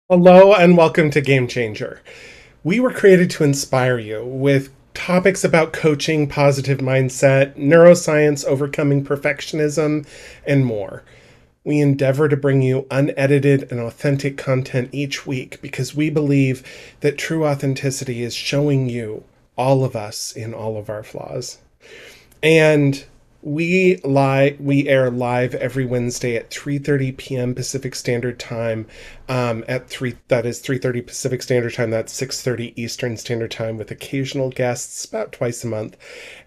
Hello and welcome to Game Changer. We were created to inspire you with topics about coaching, positive mindset, neuroscience, overcoming perfectionism, and more. We endeavor to bring you unedited and authentic content each week because we believe that true authenticity is showing you all of us in all of our flaws. And we air live every Wednesday at 3:30 p.m. Pacific Standard Time. At 3:30 Pacific Standard Time. That's 6:30 Eastern Standard Time with occasional guests about twice a month.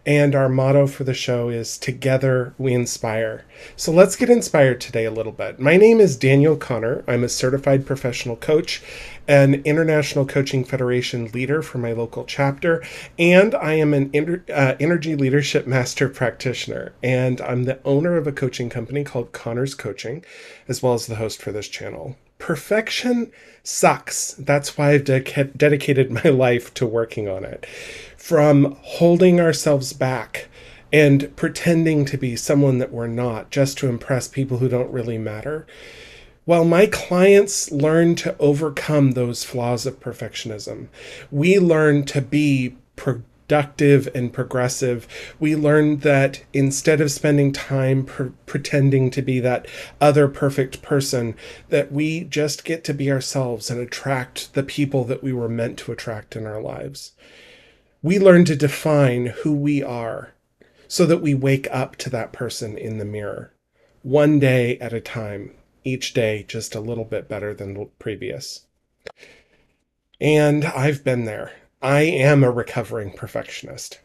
And our motto for the show is Together We Inspire. So let's get inspired today a little bit. My name is Daniel Connor. I'm a certified professional coach, an International Coaching Federation leader for my local chapter, and I am an energy leadership master practitioner. And I'm the owner of a coaching company called Connor's Coaching, as well as the host for this channel. Perfection sucks. That's why I've dedicated my life to working on it. From holding ourselves back and pretending to be someone that we're not just to impress people who don't really matter. While my clients learn to overcome those flaws of perfectionism, we learn to be productive and progressive. We learn that instead of spending time pretending to be that other perfect person, that we just get to be ourselves and attract the people that we were meant to attract in our lives. We learn to define who we are so that we wake up to that person in the mirror, one day at a time, each day just a little bit better than the previous. And I've been there. I am a recovering perfectionist.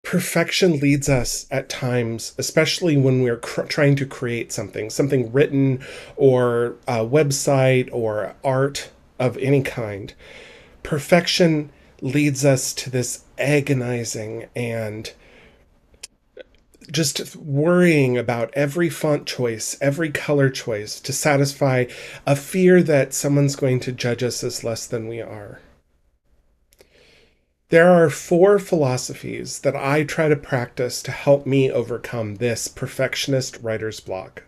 Perfection leads us at times, especially when we're trying to create something written or a website or art of any kind. Perfection leads us to this agonizing and just worrying about every font choice, every color choice to satisfy a fear that someone's going to judge us as less than we are. There are 4 philosophies that I try to practice to help me overcome this perfectionist writer's block.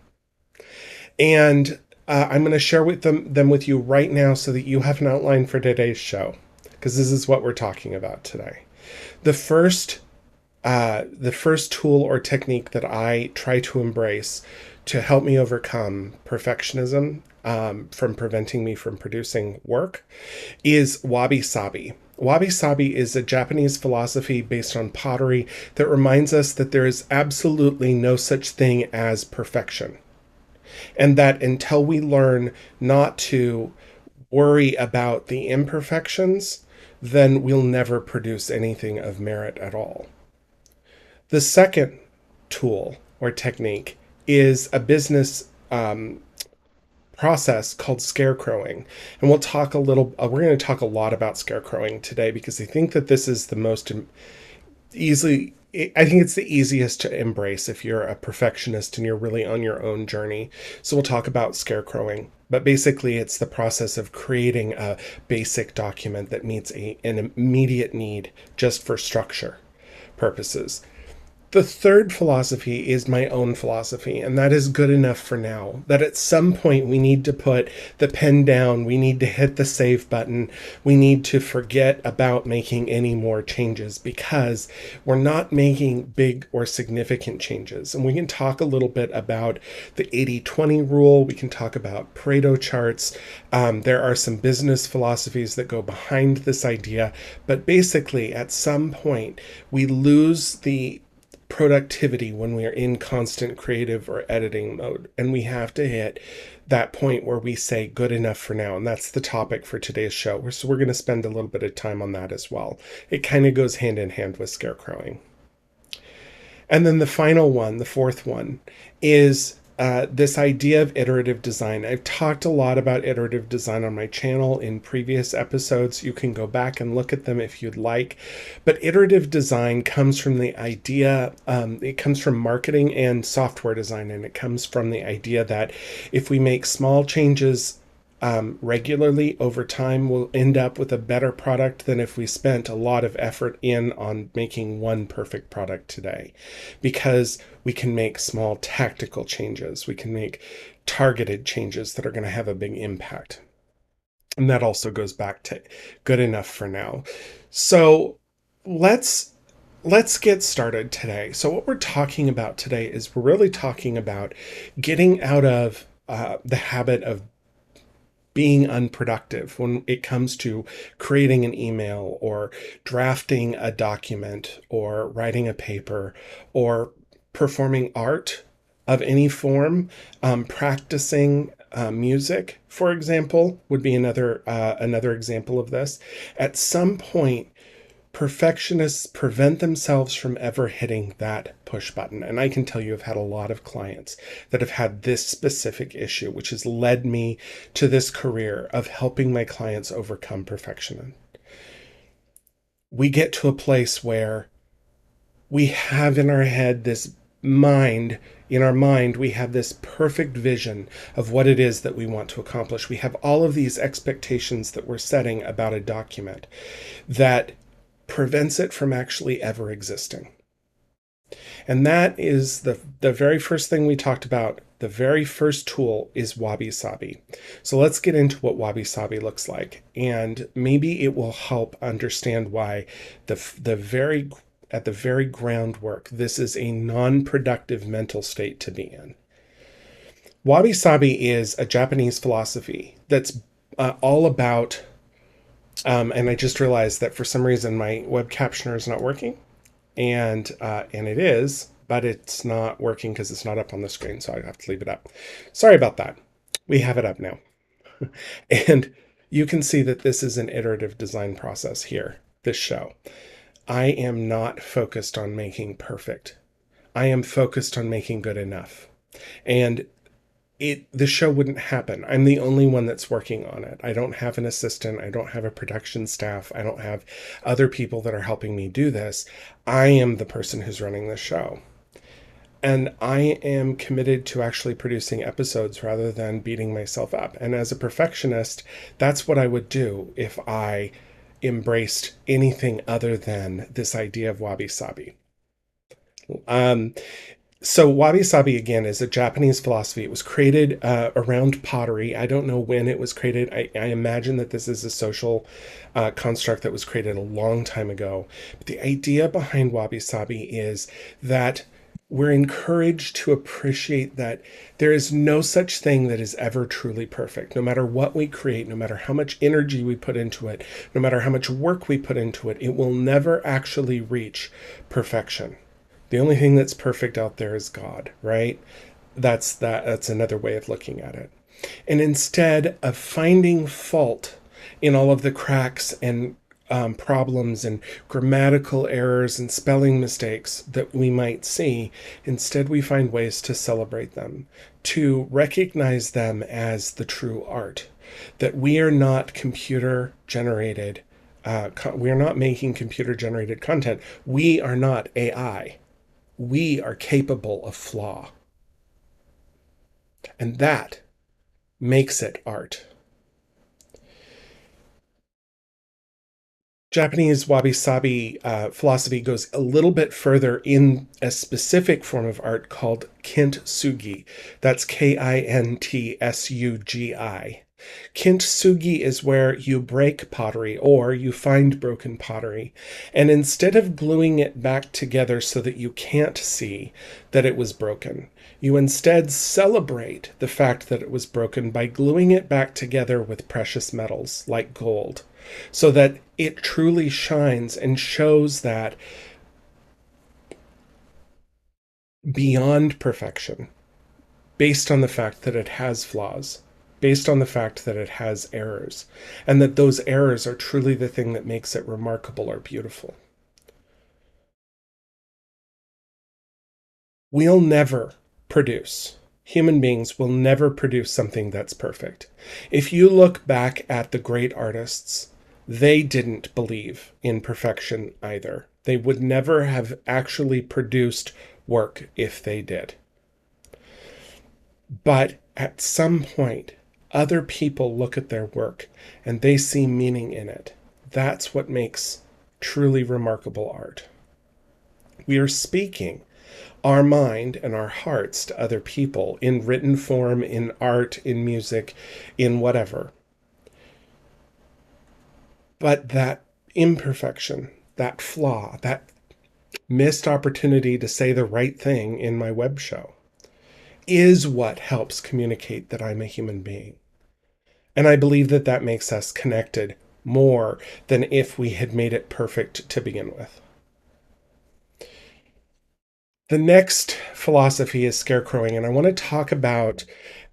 And I'm going to share them with you right now so that you have an outline for today's show, because this is what we're talking about today. The first tool or technique that I try to embrace to help me overcome perfectionism from preventing me from producing work is wabi-sabi. Wabi-sabi is a Japanese philosophy based on pottery that reminds us that there is absolutely no such thing as perfection. And that until we learn not to worry about the imperfections, then we'll never produce anything of merit at all. The second tool or technique is a business process called scarecrowing. And we're going to talk a lot about scarecrowing today because I think that this is the most I think it's the easiest to embrace if you're a perfectionist and you're really on your own journey. So we'll talk about scarecrowing. But basically, it's the process of creating a basic document that meets an immediate need just for structure purposes. The third philosophy is my own philosophy, and that is good enough for now. That at some point we need to put the pen down, we need to hit the save button, we need to forget about making any more changes because we're not making big or significant changes. And we can talk a little bit about the 80-20 rule, we can talk about Pareto charts. There are some business philosophies that go behind this idea, but basically at some point we lose the productivity when we are in constant creative or editing mode. And we have to hit that point where we say good enough for now. And that's the topic for today's show. So we're going to spend a little bit of time on that as well. It kind of goes hand in hand with scarecrowing. And then the final one, the fourth one, is this idea of iterative design. I've talked a lot about iterative design on my channel in previous episodes. You can go back and look at them if you'd like. But iterative design comes from the idea, it comes from marketing and software design, and it comes from the idea that if we make small changes regularly over time, we'll end up with a better product than if we spent a lot of effort on making one perfect product today, because we can make small tactical changes. We can make targeted changes that are going to have a big impact. And that also goes back to good enough for now. So let's get started today. So what we're talking about today is we're really talking about getting out of the habit of being unproductive when it comes to creating an email or drafting a document or writing a paper or performing art of any form. Practicing music, for example, would be another example of this. At some point, perfectionists prevent themselves from ever hitting that push button. And I can tell you, I've had a lot of clients that have had this specific issue, which has led me to this career of helping my clients overcome perfectionism. We get to a place where we have in our head this mind, in our mind, we have this perfect vision of what it is that we want to accomplish. We have all of these expectations that we're setting about a document that prevents it from actually ever existing. And that is the very first thing we talked about. The very first tool is Wabi Sabi. So let's get into what Wabi Sabi looks like. And maybe it will help understand why at the very groundwork, this is a non-productive mental state to be in. Wabi Sabi is a Japanese philosophy that's all about and I just realized that for some reason my web captioner is not working, and it is, but it's not working because it's not up on the screen, so I have to leave it up. Sorry about that. We have it up now. And you can see that this is an iterative design process here, this show. I am not focused on making perfect. I am focused on making good enough. And the show wouldn't happen. I'm the only one that's working on it. I don't have an assistant. I don't have a production staff. I don't have other people that are helping me do this. I am the person who's running the show. And I am committed to actually producing episodes rather than beating myself up. And as a perfectionist, that's what I would do if I embraced anything other than this idea of Wabi Sabi. So Wabi Sabi, again, is a Japanese philosophy. It was created around pottery. I don't know when it was created. I imagine that this is a social construct that was created a long time ago. But the idea behind Wabi Sabi is that we're encouraged to appreciate that there is no such thing that is ever truly perfect. No matter what we create, no matter how much energy we put into it, no matter how much work we put into it, it will never actually reach perfection. The only thing that's perfect out there is God, right? That's another way of looking at it. And instead of finding fault in all of the cracks and problems and grammatical errors and spelling mistakes that we might see, instead we find ways to celebrate them, to recognize them as the true art, that we are not computer generated. We are not making computer generated content. We are not AI. We are capable of flaw. And that makes it art. Japanese wabi-sabi philosophy goes a little bit further in a specific form of art called kintsugi. That's Kintsugi. Kintsugi is where you break pottery or you find broken pottery. And instead of gluing it back together so that you can't see that it was broken, you instead celebrate the fact that it was broken by gluing it back together with precious metals like gold, so that it truly shines and shows that beyond perfection, based on the fact that it has flaws, based on the fact that it has errors, and that those errors are truly the thing that makes it remarkable or beautiful. We'll never produce, human beings will never produce something that's perfect. If you look back at the great artists, they didn't believe in perfection either. They would never have actually produced work if they did. But at some point, other people look at their work and they see meaning in it. That's what makes truly remarkable art. We are speaking our mind and our hearts to other people in written form, in art, in music, in whatever. But that imperfection, that flaw, that missed opportunity to say the right thing in my web show is what helps communicate that I'm a human being. And I believe that that makes us connected more than if we had made it perfect to begin with. The next philosophy is scarecrowing, and I want to talk about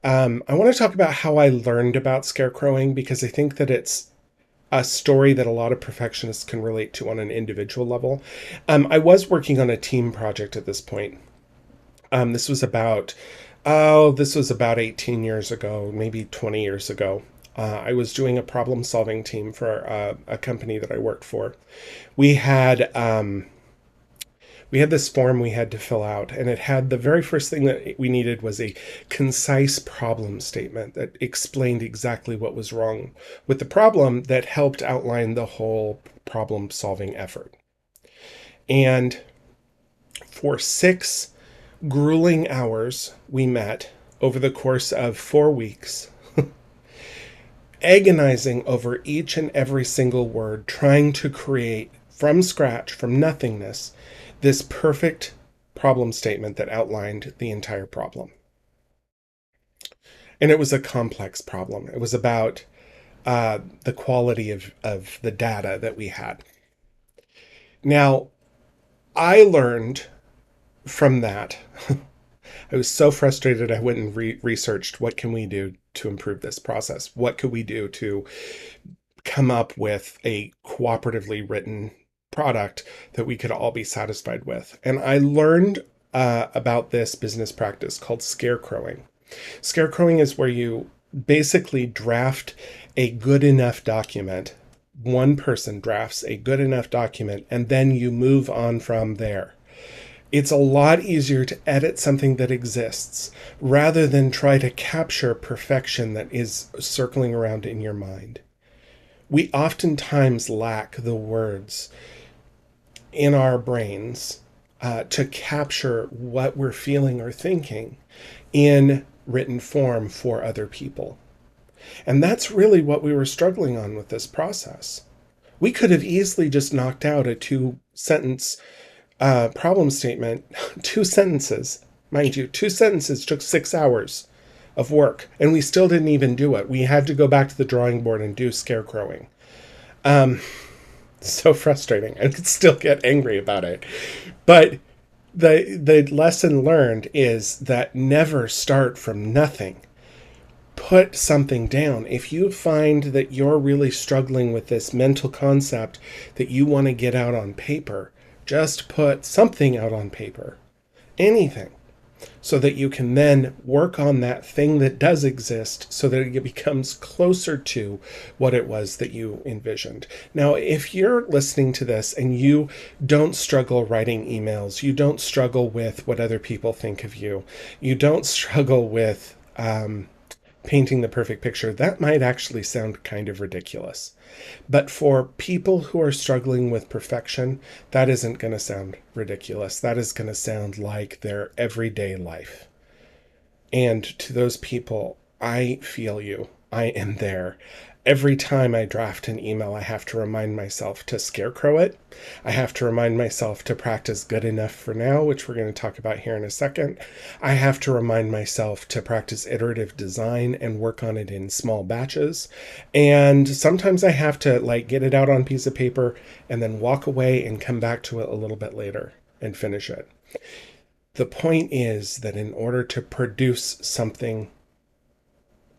how I learned about scarecrowing because I think that it's a story that a lot of perfectionists can relate to on an individual level. I was working on a team project at this point. This was about this was about 18 years ago, maybe 20 years ago. I was doing a problem solving team for a company that I worked for. We had we had this form we had to fill out, and it had the very first thing that we needed was a concise problem statement that explained exactly what was wrong with the problem that helped outline the whole problem solving effort. And for 6 grueling hours, we met over the course of 4 weeks, agonizing over each and every single word, trying to create from scratch, from nothingness, this perfect problem statement that outlined the entire problem. And it was a complex problem. It was about the quality of the data that we had. Now, I learned from that. I was so frustrated. I went and researched what can we do to improve this process? What could we do to come up with a cooperatively written product that we could all be satisfied with? And I learned about this business practice called scarecrowing. Scarecrowing is where you basically draft a good enough document. One person drafts a good enough document, and then you move on from there. It's a lot easier to edit something that exists rather than try to capture perfection that is circling around in your mind. We oftentimes lack the words in our brains to capture what we're feeling or thinking in written form for other people. And that's really what we were struggling on with this process. We could have easily just knocked out a 2-sentence problem statement, 2 sentences, mind you, 2 sentences took 6 hours of work, and we still didn't even do it. We had to go back to the drawing board and do scarecrowing. So frustrating. I could still get angry about it. But the lesson learned is that never start from nothing. Put something down. If you find that you're really struggling with this mental concept that you want to get out on paper, just put something out on paper, anything, so that you can then work on that thing that does exist so that it becomes closer to what it was that you envisioned. Now, if you're listening to this and you don't struggle writing emails, you don't struggle with what other people think of you, you don't struggle with painting the perfect picture, that might actually sound kind of ridiculous. But for people who are struggling with perfection, that isn't going to sound ridiculous. That is going to sound like their everyday life. And to those people, I feel you. I am there. Every time I draft an email, I have to remind myself to scarecrow it. I have to remind myself to practice good enough for now, which we're going to talk about here in a second. I have to remind myself to practice iterative design and work on it in small batches. And sometimes I have to get it out on a piece of paper and then walk away and come back to it a little bit later and finish it. The point is that in order to produce something,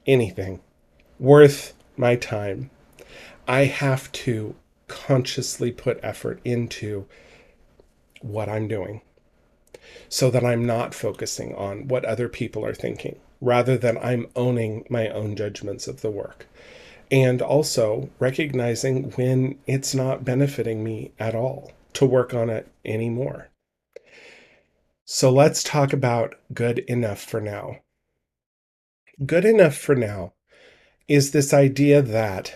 anything, worth my time, I have to consciously put effort into what I'm doing so that I'm not focusing on what other people are thinking, rather than I'm owning my own judgments of the work. And also recognizing when it's not benefiting me at all to work on it anymore. So let's talk about good enough for now. Good enough for now is this idea that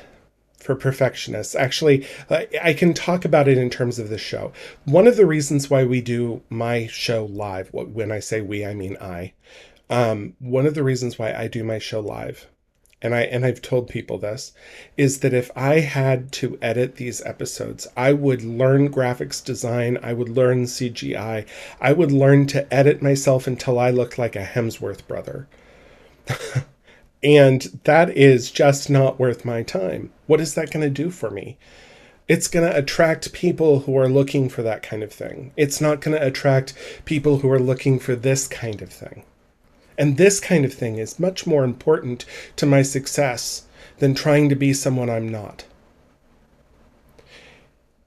for perfectionists. Actually, I can talk about it in terms of the show. One of the reasons why we do my show live, when I say we, I mean I. One of the reasons why I do my show live, and I've told people this, is that if I had to edit these episodes, I would learn graphics design, I would learn CGI, I would learn to edit myself until I looked like a Hemsworth brother. And that is just not worth my time. What is that going to do for me? It's going to attract people who are looking for that kind of thing. It's not going to attract people who are looking for this kind of thing. And this kind of thing is much more important to my success than trying to be someone I'm not.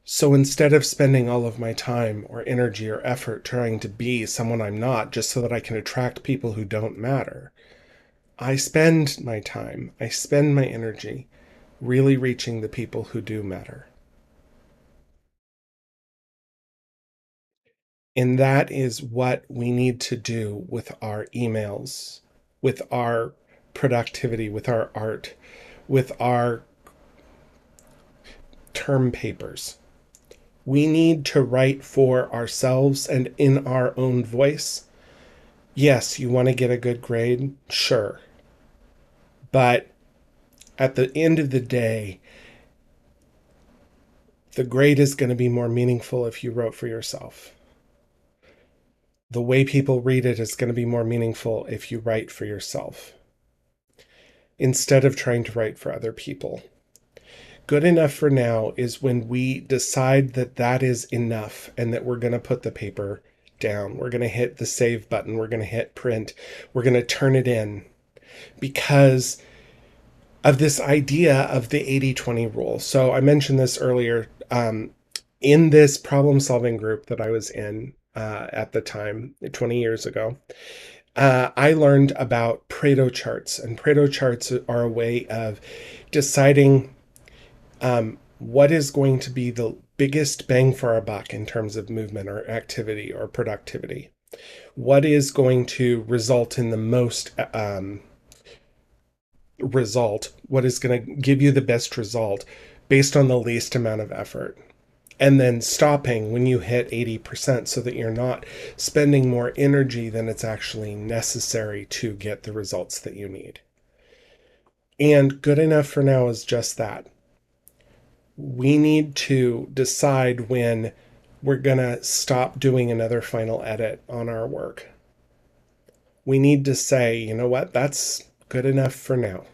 So instead of spending all of my time or energy or effort trying to be someone I'm not just so that I can attract people who don't matter, I spend my time, I spend my energy really reaching the people who do matter. And that is what we need to do with our emails, with our productivity, with our art, with our term papers. We need to write for ourselves and in our own voice. Yes, you want to get a good grade? Sure. But at the end of the day, the grade is going to be more meaningful if you wrote for yourself. The way people read it is going to be more meaningful if you write for yourself instead of trying to write for other people. Good enough for now is when we decide that that is enough and that we're going to put the paper down. We're going to hit the save button. We're going to hit print. We're going to turn it in because of this idea of the 80-20 rule. So I mentioned this earlier. In this problem solving group that I was in at the time, 20 years ago, I learned about Pareto charts. And Pareto charts are a way of deciding what is going to be the biggest bang for our buck in terms of movement or activity or productivity. What is going to result in the most result? What is going to give you the best result based on the least amount of effort? And then stopping when you hit 80% so that you're not spending more energy than it's actually necessary to get the results that you need. And good enough for now is just that. We need to decide when we're going to stop doing another final edit on our work. We need to say, you know what, that's good enough for now.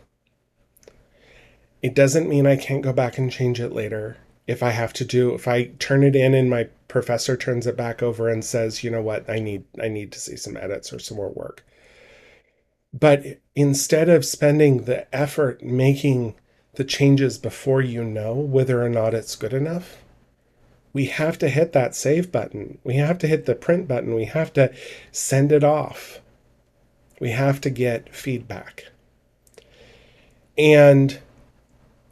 It doesn't mean I can't go back and change it later. If I turn it in and my professor turns it back over and says, you know what, I need to see some edits or some more work. But instead of spending the effort making the changes before you know whether or not it's good enough, we have to hit that save button. We have to hit the print button. We have to send it off. We have to get feedback. And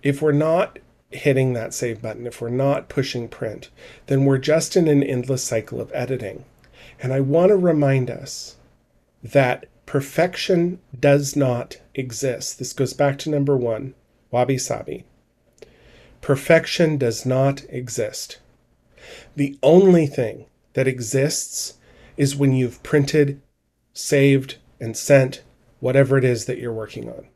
if we're not hitting that save button, if we're not pushing print, then we're just in an endless cycle of editing. And I want to remind us that perfection does not exist. This goes back to number one, wabi sabi. Perfection does not exist. The only thing that exists is when you've printed, saved, and sent whatever it is that you're working on.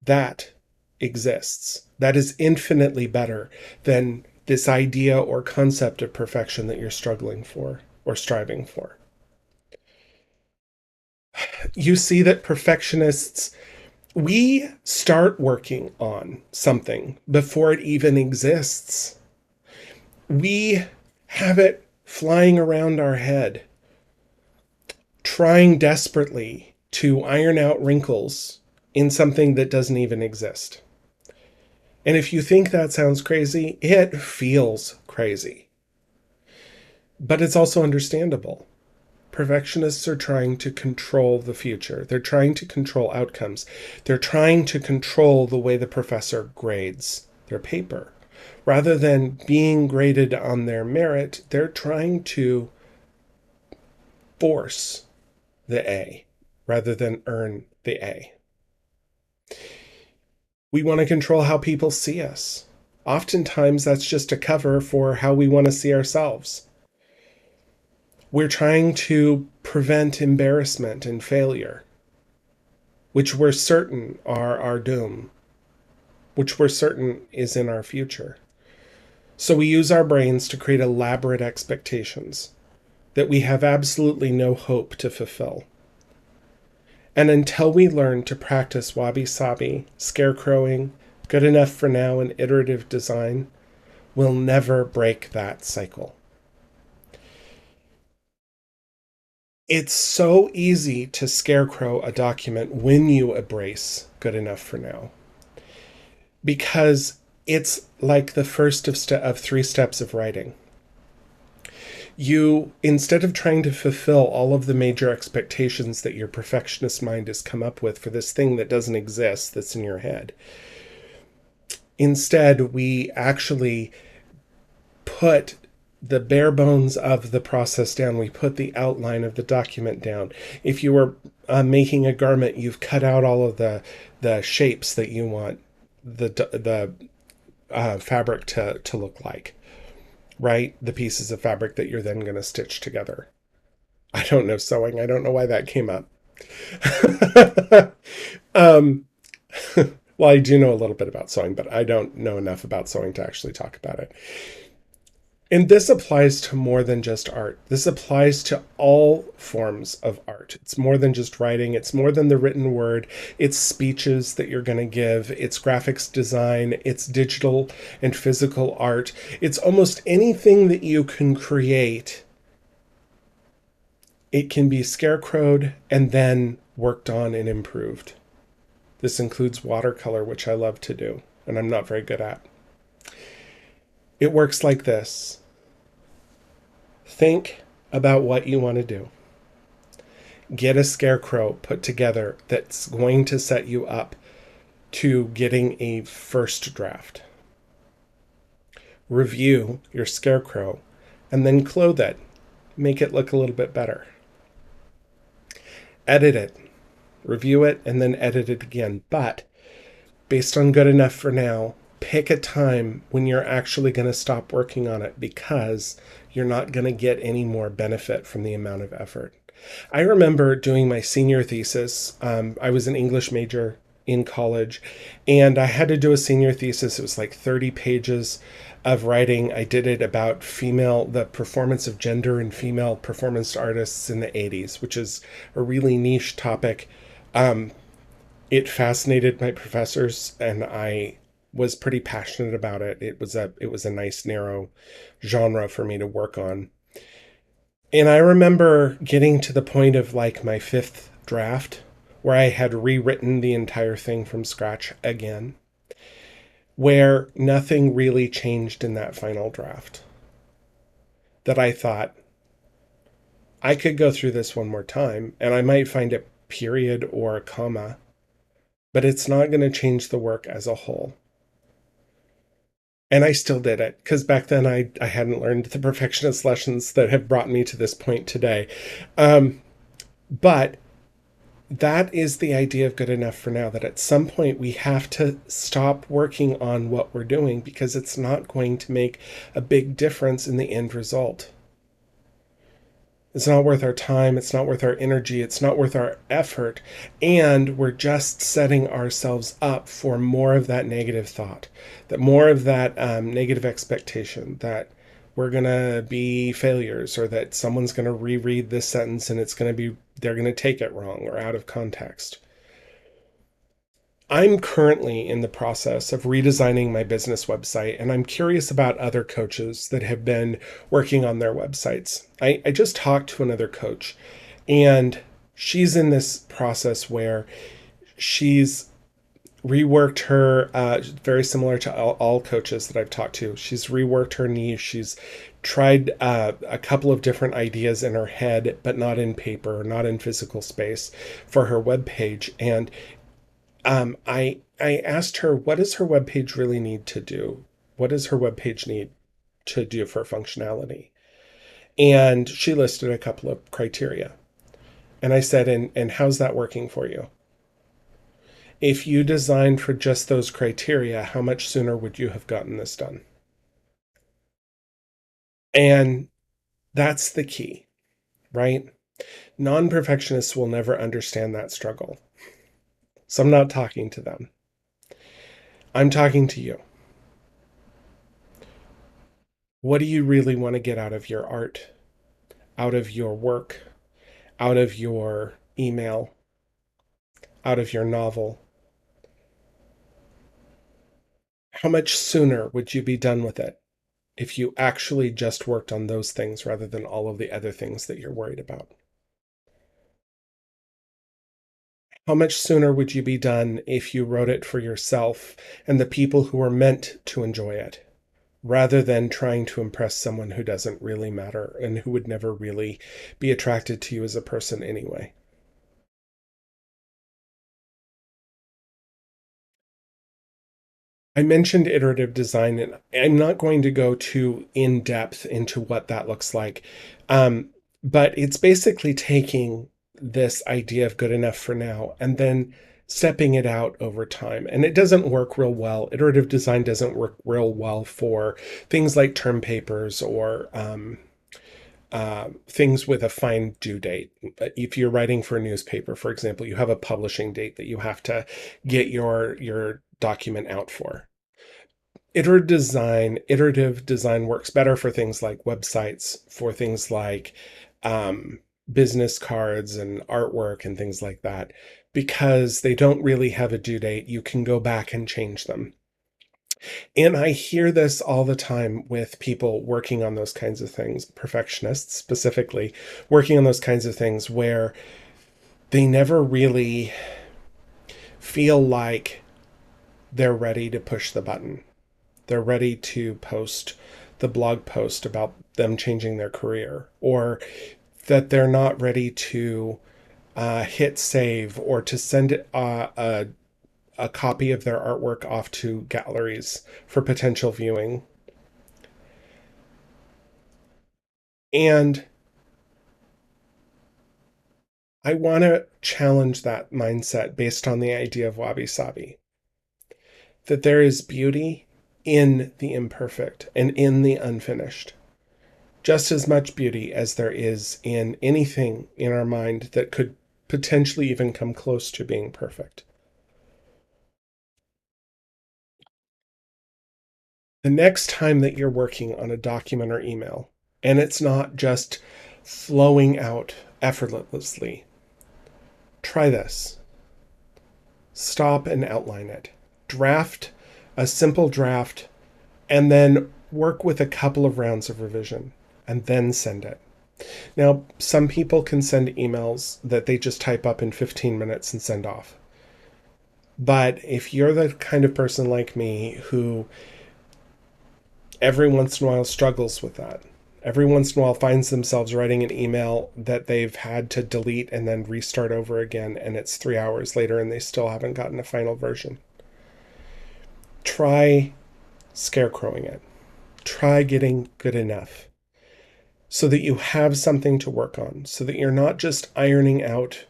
That exists. That is infinitely better than this idea or concept of perfection that you're struggling for or striving for. You see that perfectionists, we start working on something before it even exists. We have it flying around our head, trying desperately to iron out wrinkles in something that doesn't even exist. And if you think that sounds crazy, it feels crazy. But it's also understandable. Perfectionists are trying to control the future. They're trying to control outcomes. They're trying to control the way the professor grades their paper. Rather than being graded on their merit, they're trying to force the A rather than earn the A. We want to control how people see us. Oftentimes, that's just a cover for how we want to see ourselves. We're trying to prevent embarrassment and failure, which we're certain are our doom, which we're certain is in our future. So we use our brains to create elaborate expectations that we have absolutely no hope to fulfill. And until we learn to practice wabi sabi, scarecrowing, good enough for now, and iterative design, we'll never break that cycle. It's so easy to scarecrow a document when you embrace good enough for now, because it's like the first of 3 steps of writing. You, instead of trying to fulfill all of the major expectations that your perfectionist mind has come up with for this thing that doesn't exist, that's in your head, instead we actually put the bare bones of the process down. We put the outline of the document down. If you were making a garment, you've cut out all of the shapes that you want the fabric to look like, right? The pieces of fabric that you're then going to stitch together. I don't know sewing. I don't know why that came up. um, well, I do know a little bit about sewing, but I don't know enough about sewing to actually talk about it. And this applies to more than just art. This applies to all forms of art. It's more than just writing. It's more than the written word. It's speeches that you're going to give. It's graphics design. It's digital and physical art. It's almost anything that you can create. It can be scarecrowed and then worked on and improved. This includes watercolor, which I love to do, and I'm not very good at. It works like this. Think about what you want to do. Get a scarecrow put together that's going to set you up to getting a first draft. Review your scarecrow and then clothe it. Make it look a little bit better. Edit it. Review it and then edit it again. But based on good enough for now, pick a time when you're actually going to stop working on it, because you're not going to get any more benefit from the amount of effort. I remember doing my senior thesis. I was an English major in college, and I had to do a senior thesis. It was like 30 pages of writing. I did it about the performance of gender and female performance artists in the 80s, which is a really niche topic. It fascinated my professors, and I was pretty passionate about it. It was a nice narrow genre for me to work on. And I remember getting to the point of like my 5th draft where I had rewritten the entire thing from scratch again, where nothing really changed in that final draft. That I thought, I could go through this one more time and I might find a period or a comma, but it's not going to change the work as a whole. And I still did it, because back then I hadn't learned the perfectionist lessons that have brought me to this point today. But that is the idea of good enough for now, that at some point we have to stop working on what we're doing, because it's not going to make a big difference in the end result. It's not worth our time. It's not worth our energy. It's not worth our effort. And we're just setting ourselves up for more of that negative thought, that more of that negative expectation that we're going to be failures, or that someone's going to reread this sentence and they're going to take it wrong or out of context. I'm currently in the process of redesigning my business website, and I'm curious about other coaches that have been working on their websites. I just talked to another coach, and she's in this process where she's reworked her, very similar to all coaches that I've talked to. She's reworked her niche. She's tried a couple of different ideas in her head, but not in paper, not in physical space, for her webpage. And I asked her, what does her webpage really need to do? What does her webpage need to do for functionality? And she listed a couple of criteria. And I said, and how's that working for you? If you designed for just those criteria, how much sooner would you have gotten this done? And that's the key, right? Non-perfectionists will never understand that struggle. So I'm not talking to them. I'm talking to you. What do you really want to get out of your art, out of your work, out of your email, out of your novel? How much sooner would you be done with it if you actually just worked on those things rather than all of the other things that you're worried about? How much sooner would you be done if you wrote it for yourself and the people who are meant to enjoy it, rather than trying to impress someone who doesn't really matter and who would never really be attracted to you as a person anyway? I mentioned iterative design, and I'm not going to go too in depth into what that looks like. Um, but it's basically taking this idea of good enough for now and then stepping it out over time. And it doesn't work real well. Iterative design doesn't work real well for things like term papers or things with a fine due date. If you're writing for a newspaper, for example, you have a publishing date that you have to get your document out for. Iterative design works better for things like websites, for things like um, business cards and artwork and things like that, because they don't really have a due date. You can go back and change them. And I hear this all the time with people working on those kinds of things, perfectionists specifically, working on those kinds of things where they never really feel like they're ready to push the button. They're ready to post the blog post about them changing their career, or that they're not ready to hit save or to send a copy of their artwork off to galleries for potential viewing. And I want to challenge that mindset based on the idea of wabi sabi, that there is beauty in the imperfect and in the unfinished. Just as much beauty as there is in anything in our mind that could potentially even come close to being perfect. The next time that you're working on a document or email, and it's not just flowing out effortlessly, try this. Stop and outline it. Draft a simple draft, and then work with a couple of rounds of revision, and then send it. Now, some people can send emails that they just type up in 15 minutes and send off. But if you're the kind of person like me who every once in a while struggles with that, every once in a while finds themselves writing an email that they've had to delete and then restart over again, and it's 3 hours later and they still haven't gotten a final version, try scarecrowing it. Try getting good enough so that you have something to work on, so that you're not just ironing out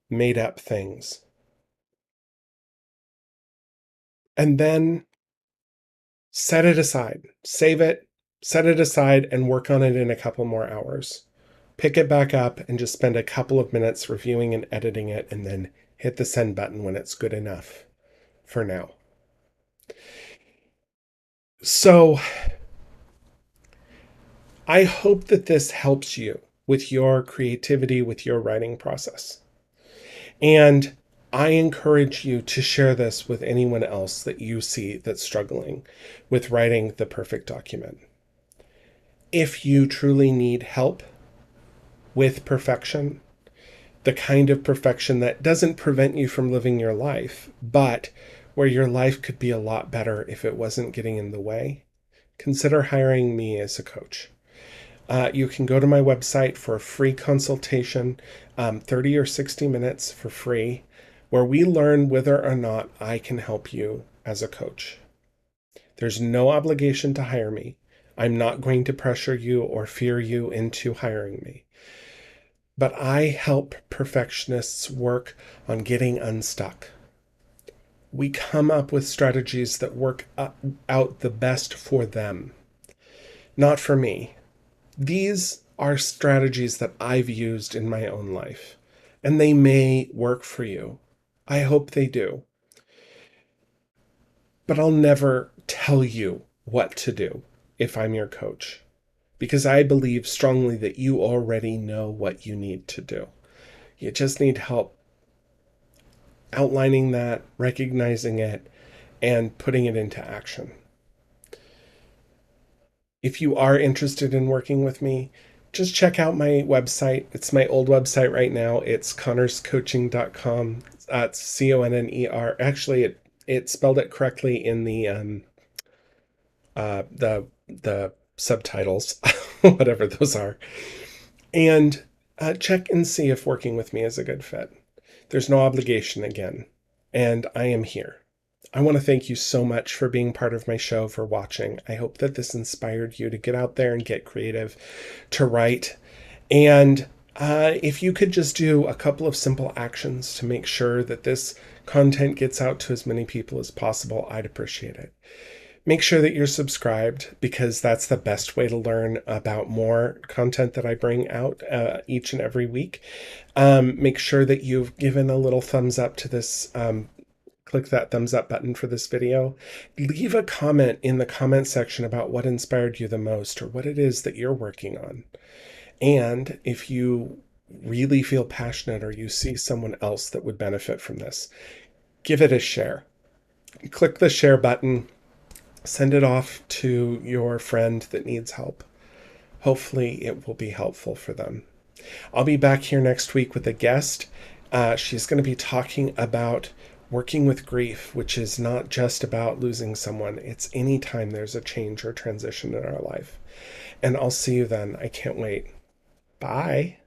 made up things. And then set it aside, save it, set it aside, and work on it in a couple more hours. Pick it back up and just spend a couple of minutes reviewing and editing it, and then hit the send button when it's good enough for now. So I hope that this helps you with your creativity, with your writing process. And I encourage you to share this with anyone else that you see that's struggling with writing the perfect document. If you truly need help with perfection, the kind of perfection that doesn't prevent you from living your life, but where your life could be a lot better if it wasn't getting in the way, consider hiring me as a coach. You can go to my website for a free consultation, 30 or 60 minutes for free, where we learn whether or not I can help you as a coach. There's no obligation to hire me. I'm not going to pressure you or fear you into hiring me. But I help perfectionists work on getting unstuck, We come up with strategies that work out the best for them, not for me. These are strategies that I've used in my own life, and they may work for you. I hope they do. But I'll never tell you what to do if I'm your coach, because I believe strongly that you already know what you need to do. You just need help outlining that, recognizing it, and putting it into action. If you are interested in working with me, just check out my website. It's my old website right now. It's connerscoaching.com. It's CONNER. Actually, it spelled it correctly in the subtitles, whatever those are. And check and see if working with me is a good fit. There's no obligation again, and I am here. I want to thank you so much for being part of my show, for watching. I hope that this inspired you to get out there and get creative, to write. And if you could just do a couple of simple actions to make sure that this content gets out to as many people as possible, I'd appreciate it. Make sure that you're subscribed, because that's the best way to learn about more content that I bring out each and every week. Make sure that you've given a little thumbs up to this. Click that thumbs up button for this video. Leave a comment in the comment section about what inspired you the most, or what it is that you're working on. And if you really feel passionate, or you see someone else that would benefit from this, give it a share. Click the share button. Send it off to your friend that needs help. Hopefully it will be helpful for them. I'll be back here next week with a guest. She's going to be talking about working with grief, which is not just about losing someone. It's anytime there's a change or transition in our life. And I'll see you then. I can't wait. Bye.